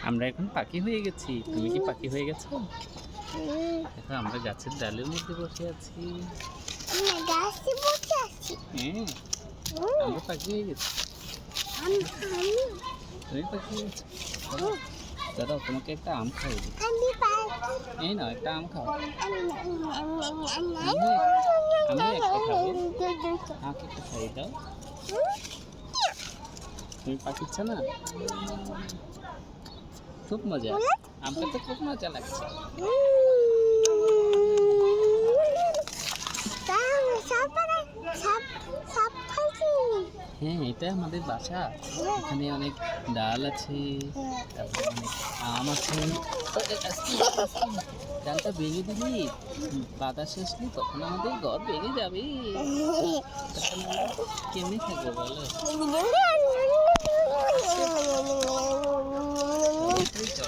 আমরা এখন পাখি হয়ে গেছি। তুমি কি পাখি হয়ে গেছো? দেখো আমরা গাছের ডালের মধ্যে বসে আছি। হ্যাঁ, আমরা পাখি হয়ে গেছি। তুমি পাখি হয়ে গেছো? দাঁড়াও, তোমাকে একটা আম খাইয়ে দিই। এই নাও, একটা আম খাও। আমি একটা খাবো। আমাকে একটা খাইয়ে দাও। তুমি পাখি ইচ্ছা না? খুব মজা। আমটা তো খুব মজা লাগছে। হ্যাঁ, এটা আমাদের বাসা। এখানে অনেক ডাল আছে, তারপরে অনেক আম আছে। ডালটা ভেঙে দিবি, বাতাস আসলে তখন আমাদের ঘর ভেঙে যাবে। তখন আমরা কেমনে থাকবো বলো? এটাই চলে।